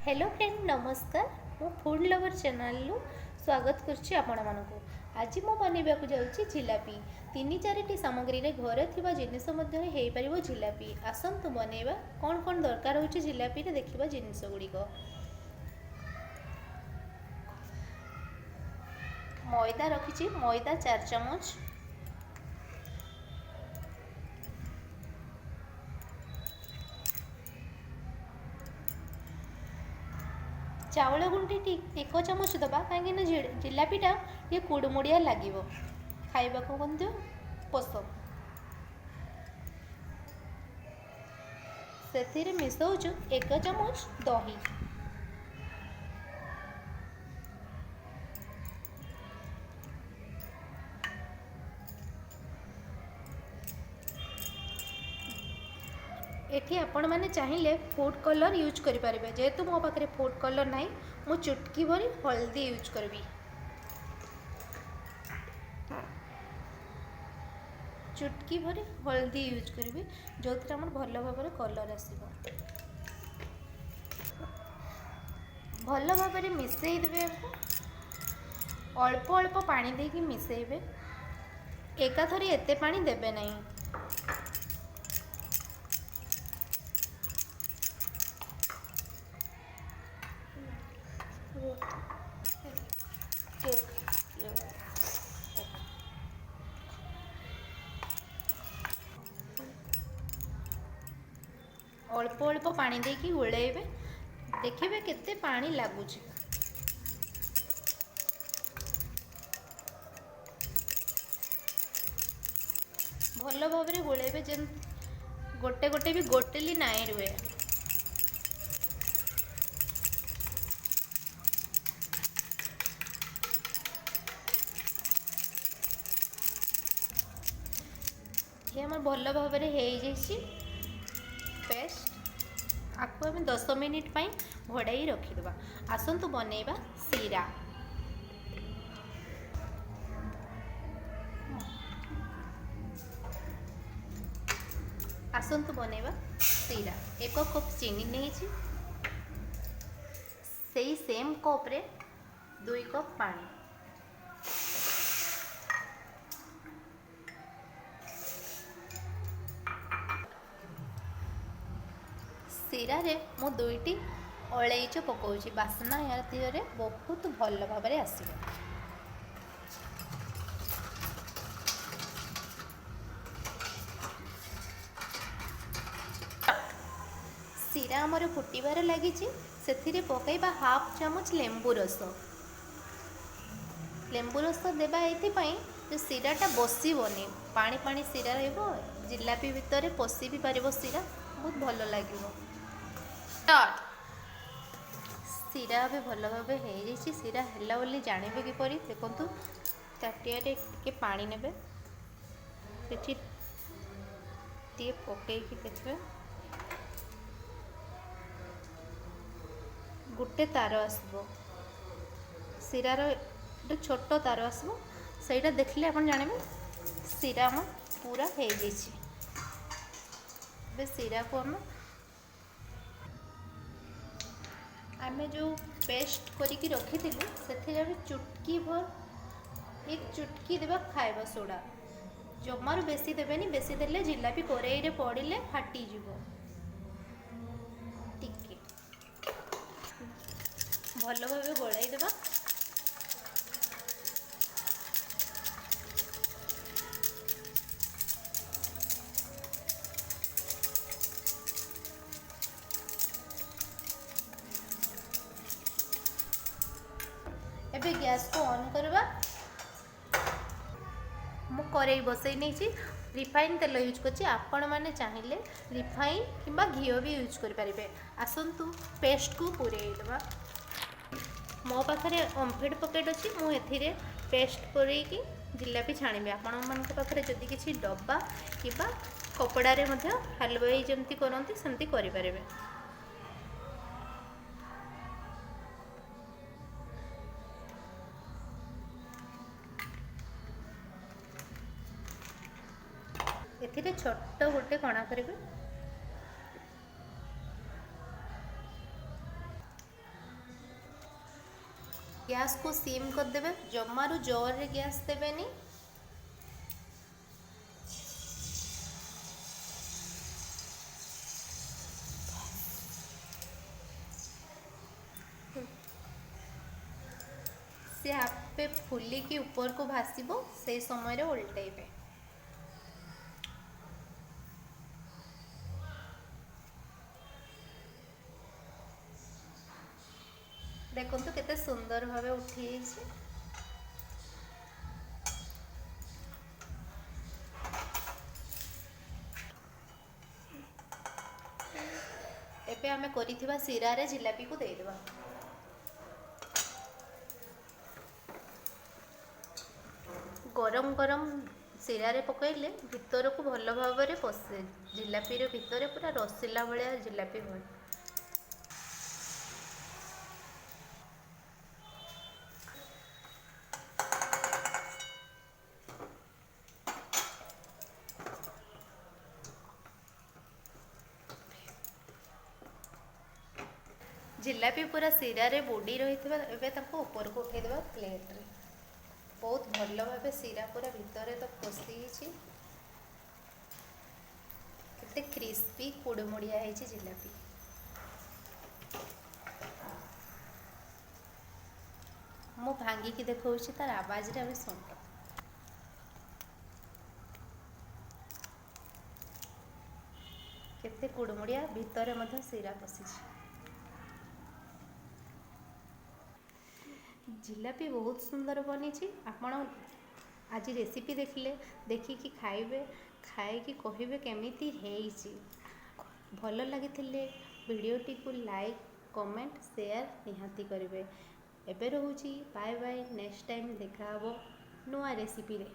Hello friend नमस्कार मु food lover channel स्वागत करुच्ची आपण मानक आज मु बनवाक जाऊँगी जिलापी तीन चार सामग्री घरे थिबा जिनिस मध्य हो पारिबो जिलापी आसंतु बनैबा कौन कौन दरकार होची जिलापी रे देखिबा जिनिस गुड़िक मैदा रखी मैदा 4 चमच चाउल गुंडी ठीक 1 चमच दबा कहीं जिलापीटा ये कुड़मुड़िया लगे खाइबा को पसंद से मिसौचु 1 चमच दही एठी आपण मैंने चाहिए फूड कलर यूज करें जेहेतु मो पाखे फूड कलर ना मु चुटकी भरी हल्दी यूज करी चुटकी भरी हल्दी यूज करी जो आम भल भाव कलर आसो भल भाव मिसईदे अल्प अल्प पानी देकी मिसईबे एकाथरी एते पानी देबे नहीं अल्प अल्प पानी देकी गोलेबे देखिए केते पानी लगुच भल भाव गोलेबे जेन गोटे गोटे भी गोटेली नाई रुए ये आम भल भाव पेस्ट आपको आम 10 मिनिट घोड़ाई रखीदे आसतु बनैबा सीरा आसतु बनैबा सीरा 1 कप चीनी नहीं से सेम कप रे 2 कप पानी सीरा रे मु 2टी अलैच पकाउछि बासना यार बहुत भल भाव आसो सीरा आमर फुटबार लगी से पकईबा हाफ चामच लेंबू रस देवा ये जो सीराटा बसबनी पानी पानी सीरा जिलापी भितर पशि भी पार सीरा बहुत भल लगे सीरा भी भल भाव हो सीरा है बोली जानवे किपर देखु ताटिया पानी ने पकईकि देखिए गोटे तार आसब सीरार छोट तार आसब से देखले आप जानवे सीरा आम पूरा हो सीरा को आम जो पेस्ट करके रखी से चुटकी भर एक चुटकी देवा खाइबा सोडा जमार बेसी देवेनि बेसी देले जिलापी कोरेई पड़े फाटी टिके भल भाव गोलाई देवा एबे गैस को ऑन करवा मु करेई बसई नहीं रिफाइन तेल यूज कर आपण मैंने चाहिए रिफाइन किंबा घी भी यूज करें आसतु पेस्ट को पूरेवा मो पाखे ओमफेड पकेट अच्छी मुझे पेस्ट पूरेकी जिलापी छाणी आपण मान पाखे जदि किसी डब्बा कि कपड़े हलवाई जमती करती सेमती करें एथिरे छोट गोटे कणा करेंगे गैस को सिम करदेवे, जमारू जोर रे गैस देवेनी। से आपे फुलिकी ऊपर को भासीबो, से समय रे उल्टेइबे। देखंतु केते सुंदर भावे उठी जाइए। एबे आमे करिथिबा सिरा रे जिलापी को देदेबा। गरम गरम सिरा रे पकइले भितर को भल भाव पशे, जिलापी रे भितर पूरा रसिला भलिया जिलापी हुए। जिलापी पूरा सिरा रे बुडी रही ऊपर को उठे देवा प्लेट रे। बहुत भल भाव सिरा पूरा भितर तो पशि केते क्रिस्पी कुड़मुड़िया है जिलापी। मु भांगी देखा तार आवाज रे अभी सुन। केते कुड़मुड़िया भितर मध्य सिरा पशि। जिलापी बहुत सुंदर बनी। आपण आज रेसिपी देखिले, देखिकी खाइबे, खाइकी कहिबे केमिति हेइची। भल लगी वीडियोटी को लाइक कमेंट शेयर निहाती करेंगे। एबे रहूची बाय बाय, नेक्स्ट टाइम देखा नुआ रेसिपी रे।